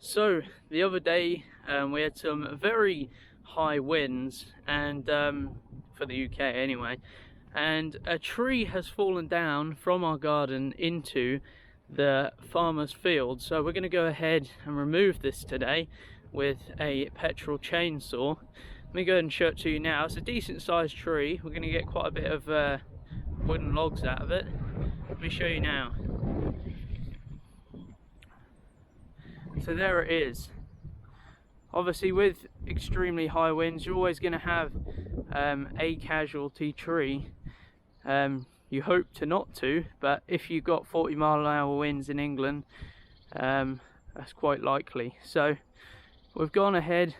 So the other day we had some very high winds, and for the UK anyway, and a tree has fallen down from our garden into the farmer's field. So we're going to go ahead and remove this today with a petrol chainsaw. Let me go ahead and show it to you now. It's a decent sized tree. We're going to get quite a bit of wooden logs out of it. Let me show you now. So there it is. Obviously with extremely high winds you're always going to have a casualty tree. You hope to not to, but if you've got 40-mile-an-hour winds in England, that's quite likely. So we've gone ahead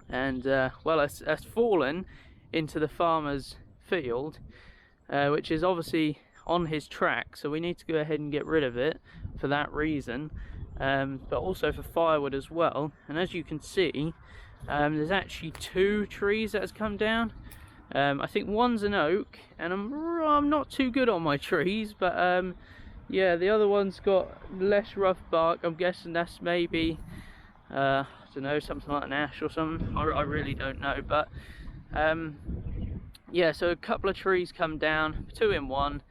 and well, it's fallen into the farmer's field, which is obviously on his track, so we need to go ahead and get rid of it for that reason, but also for firewood as well. And as you can see, there's actually two trees that has come down. I think one's an oak, and I'm not too good on my trees, but yeah, the other one's got less rough bark. I'm guessing that's maybe I don't know, something like an ash or something. I really don't know, but yeah, so a couple of trees come down, two in one.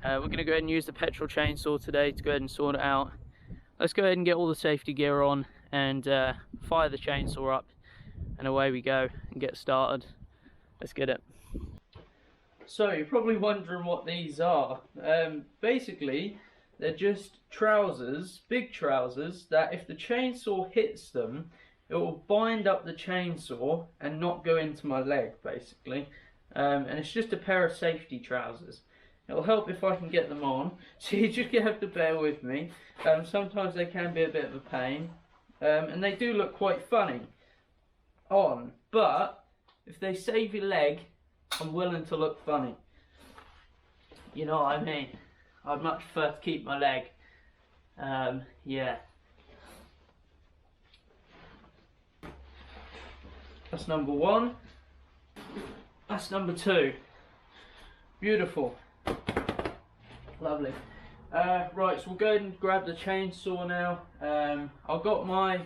We're going to go ahead and use the petrol chainsaw today to go ahead and sort it out. Let's go ahead and get all the safety gear on and fire the chainsaw up, and away we go and get started. Let's get it. So you're probably wondering what these are. Basically they're just trousers, big trousers, that if the chainsaw hits them it will bind up the chainsaw and not go into my leg, basically. And it's just a pair of safety trousers. It'll help if I can get them on, so you just have to bear with me. Sometimes they can be a bit of a pain, and they do look quite funny on, but if they save your leg, I'm willing to look funny. You know what I mean? I'd much prefer to keep my leg. Yeah. That's number one. That's number two. Beautiful. Lovely. Right, so we'll go ahead and grab the chainsaw now. I've got my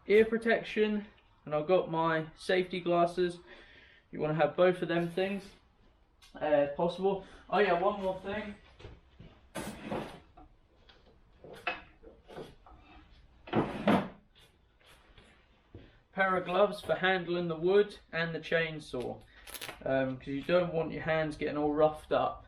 ear protection and I've got my safety glasses. You want to have both of them things if possible. Oh yeah, one more thing. Pair of gloves for handling the wood and the chainsaw, because you don't want your hands getting all roughed up.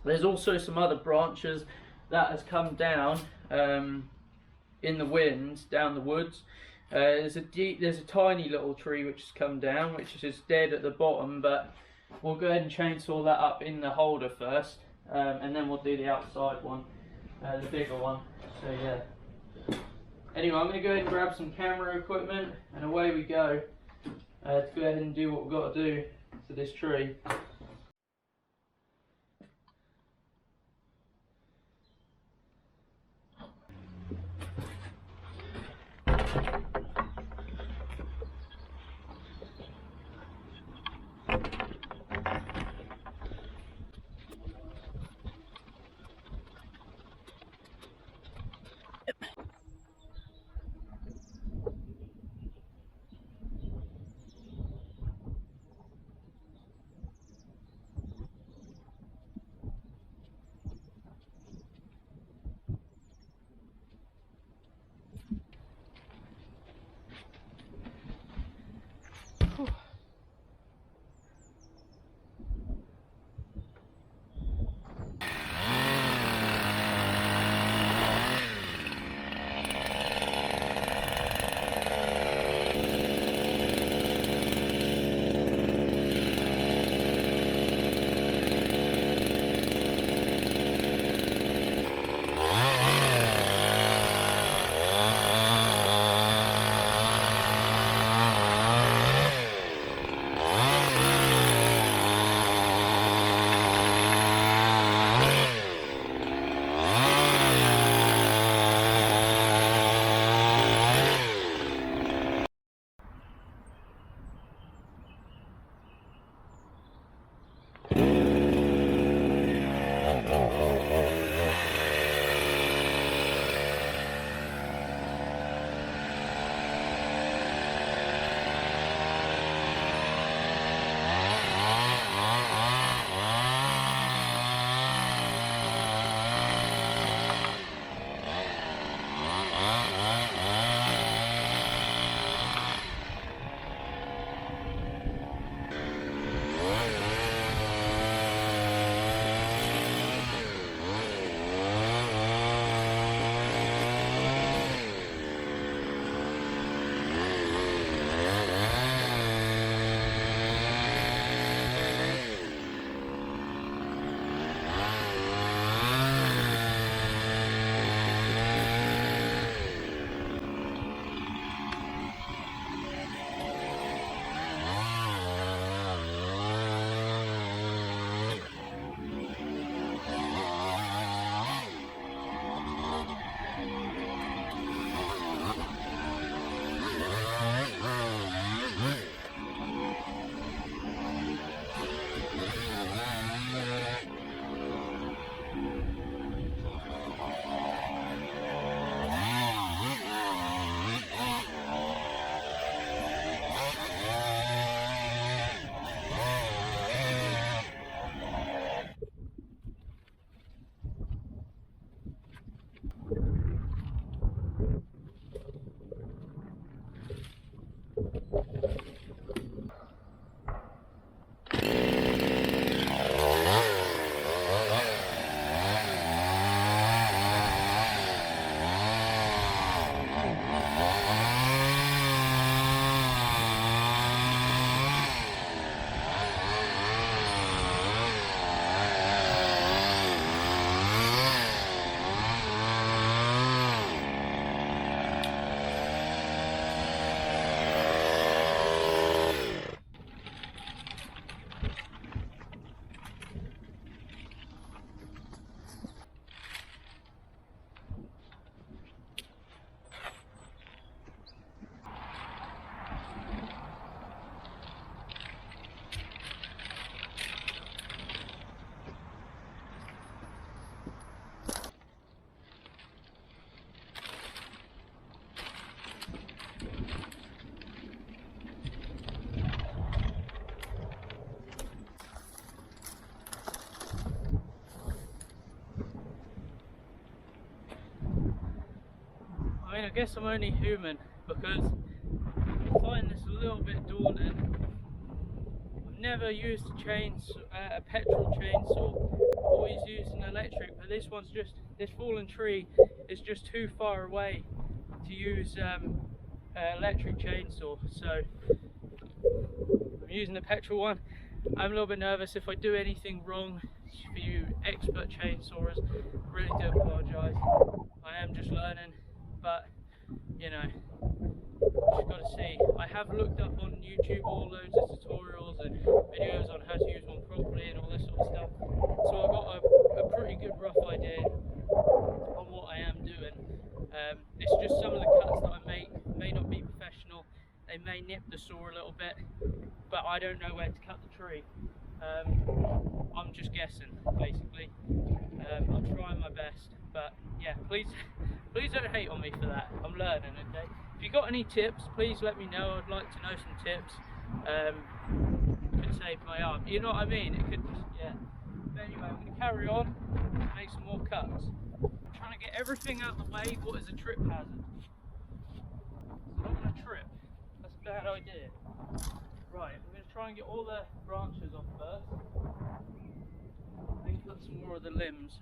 There's also some other branches that has come down in the wind down the woods. There's a tiny little tree which has come down, which is just dead at the bottom, but we'll go ahead and chainsaw that up in the holder first, and then we'll do the outside one, the bigger one. So yeah. Anyway, I'm going to go ahead and grab some camera equipment and away we go to go ahead and do what we've got to do to this tree. I guess I'm only human, because I find this a little bit daunting. I've never used a petrol chainsaw. I've always used an electric, but this fallen tree is just too far away to use an electric chainsaw. So I'm using the petrol one. I'm a little bit nervous if I do anything wrong. For you expert chainsawers, I really do apologise. I am just learning, but you know, just got to see. I have looked up on YouTube all loads of tutorials and videos on how to use one properly and all this sort of stuff. So I've got a pretty good rough idea on what I am doing. It's just some of the cuts that I make may not be professional. They may nip the saw a little bit, but I don't know where to cut the tree. I'm just guessing, basically. I'm trying my best, but yeah, please don't hate on me for that. I'm learning, okay? If you got any tips, please let me know. I'd like to know some tips. Could save my arm. You know what I mean? It could just, yeah. But anyway, I'm going to carry on and make some more cuts. I'm trying to get everything out of the way. What is a trip hazard? I don't want to trip. That's a bad idea. Right, I'm going to try and get all the branches off first. Then cut some more of the limbs.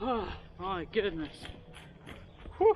Oh my goodness. Whew.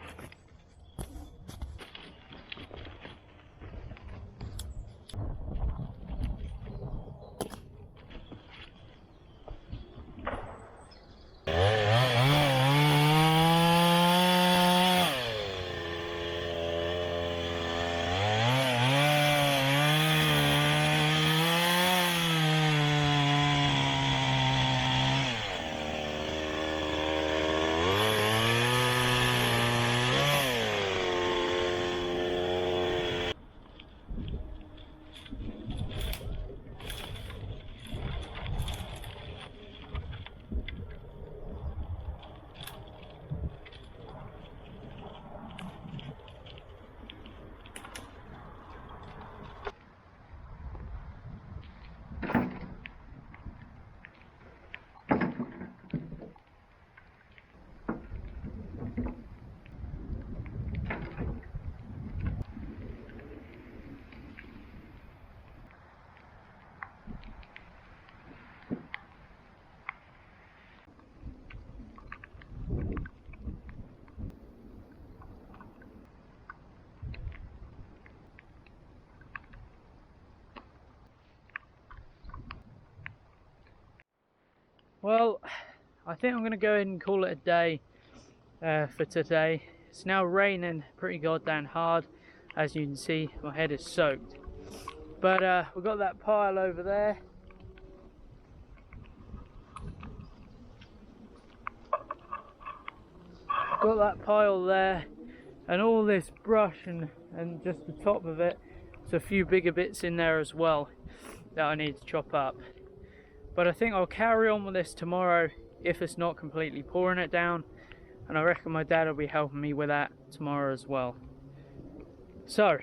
Well, I think I'm going to go ahead and call it a day for today. It's now raining pretty goddamn hard. As you can see, my head is soaked. But we've got that pile over there. Got that pile there, and all this brush and just the top of it. There's a few bigger bits in there as well that I need to chop up. But I think I'll carry on with this tomorrow if it's not completely pouring it down, and I reckon my dad will be helping me with that tomorrow as well. So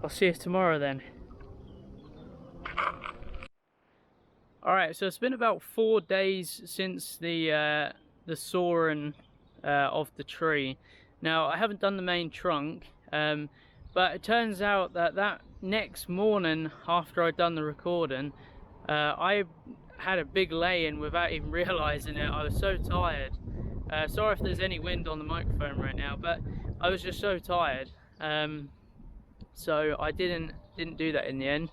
I'll see you tomorrow then. Alright, so it's been about 4 days since the sawing of the tree. Now I haven't done the main trunk, but it turns out that next morning after I'd done the recording, I had a big lay-in without even realising it. I was so tired. Sorry if there's any wind on the microphone right now, but I was just so tired. So I didn't do that in the end.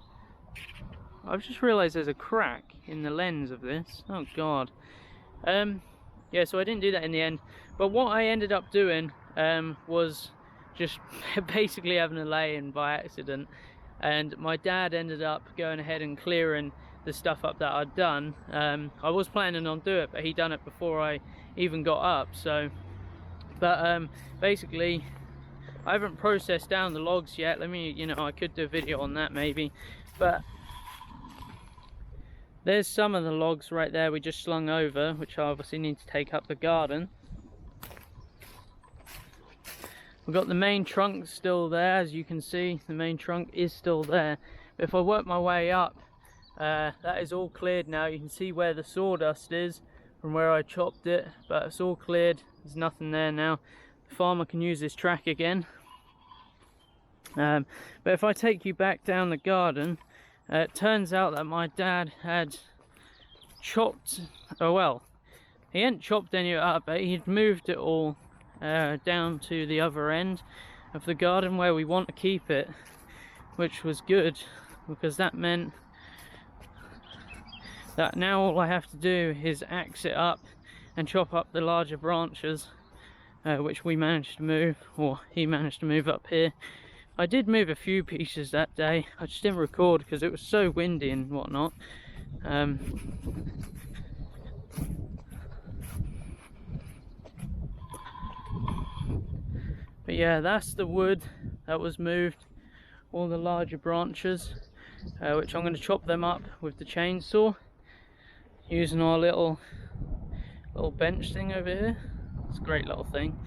I've just realised there's a crack in the lens of this. Oh god. Yeah, so I didn't do that in the end. But what I ended up doing was just basically having a lay-in by accident. And my dad ended up going ahead and clearing the stuff up that I'd done. I was planning on doing it, but he done it before I even got up. So, but basically, I haven't processed down the logs yet. Let me, you know, I could do a video on that maybe. But there's some of the logs right there we just slung over, which I obviously need to take up the garden. We've got the main trunk still there, as you can see. The main trunk is still there. But if I work my way up, that is all cleared now. You can see where the sawdust is from where I chopped it, but it's all cleared. There's nothing there now. The farmer can use his track again. But if I take you back down the garden, it turns out that my dad had chopped, oh well, he hadn't chopped any of it up, but he'd moved it all down to the other end of the garden where we want to keep it, which was good, because that meant that now all I have to do is axe it up and chop up the larger branches, which we managed to move, or he managed to move up here. I did move a few pieces that day. I just didn't record because it was so windy and whatnot. But yeah, that's the wood that was moved, all the larger branches, which I'm going to chop them up with the chainsaw using our little bench thing over here. It's a great little thing.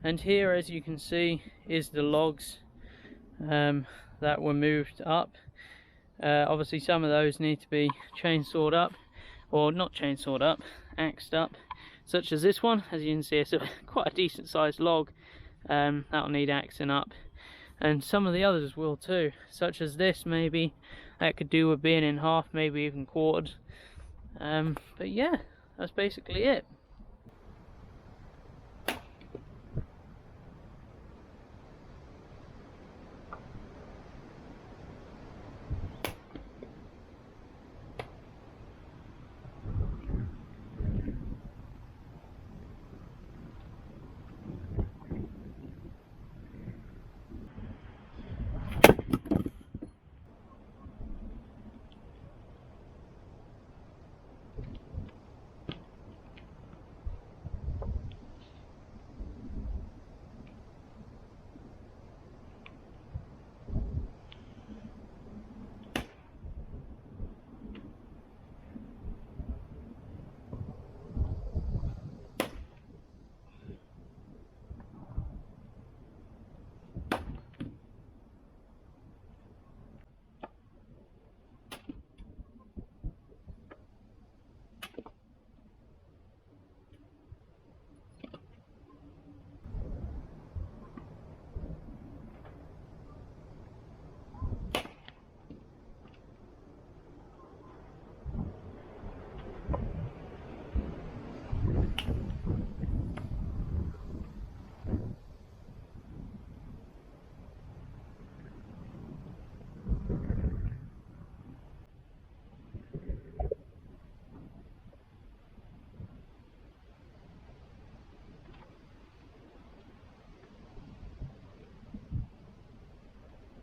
And here, as you can see, is the logs that were moved up. Obviously some of those need to be chainsawed up, or not chainsawed up, axed up, such as this one. As you can see, it's quite a decent sized log. That'll need axing up. and some of the others will too, such as this. Maybe that could do with being in half, maybe even quartered. But yeah, that's basically it.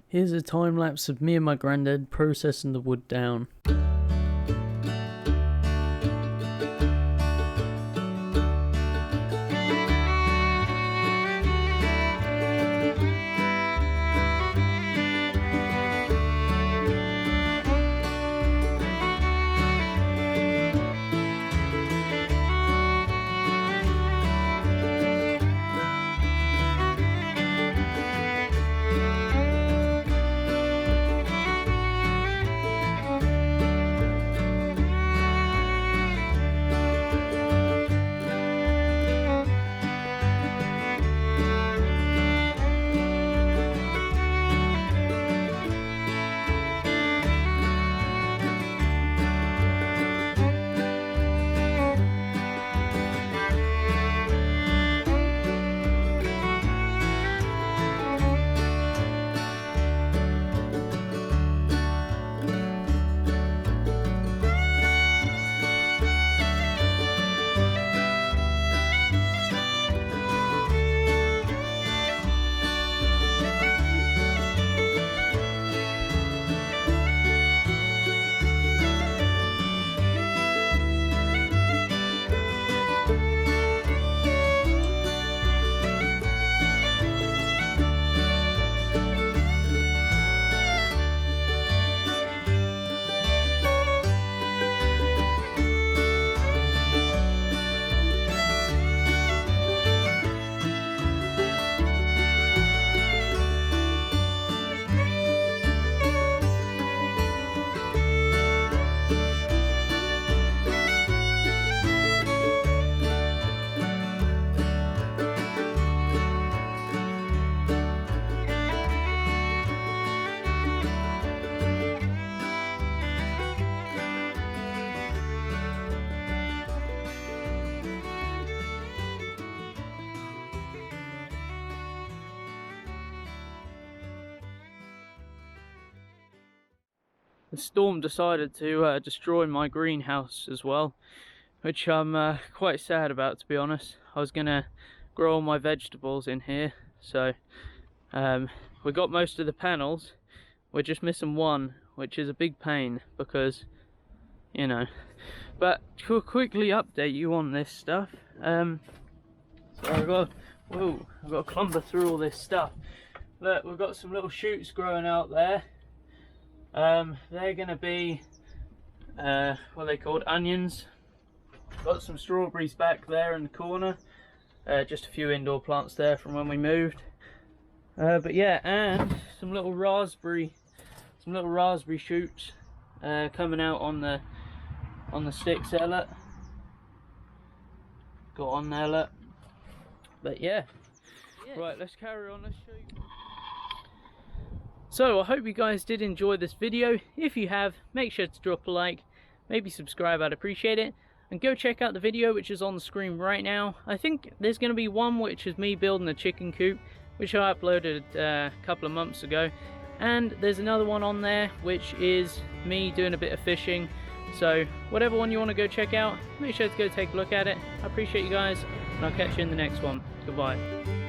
Here's a time lapse of me and my granddad processing the wood down. The storm decided to destroy my greenhouse as well, which I'm quite sad about, to be honest. I was gonna grow all my vegetables in here, so we got most of the panels. We're just missing one, which is a big pain because, you know. But to quickly update you on this stuff, so I've got to clumber through all this stuff. Look, we've got some little shoots growing out there. They're gonna be what are they called, onions. Got some strawberries back there in the corner, just a few indoor plants there from when we moved, but yeah, and some little raspberry shoots coming out on the sticks there, look. Got on there, look. But yeah, right, let's carry on. Let's show you. So I hope you guys did enjoy this video. If you have, make sure to drop a like, maybe subscribe, I'd appreciate it. And go check out the video which is on the screen right now. I think there's going to be one which is me building a chicken coop, which I uploaded a couple of months ago. And there's another one on there which is me doing a bit of fishing. So whatever one you want to go check out, make sure to go take a look at it. I appreciate you guys, and I'll catch you in the next one. Goodbye.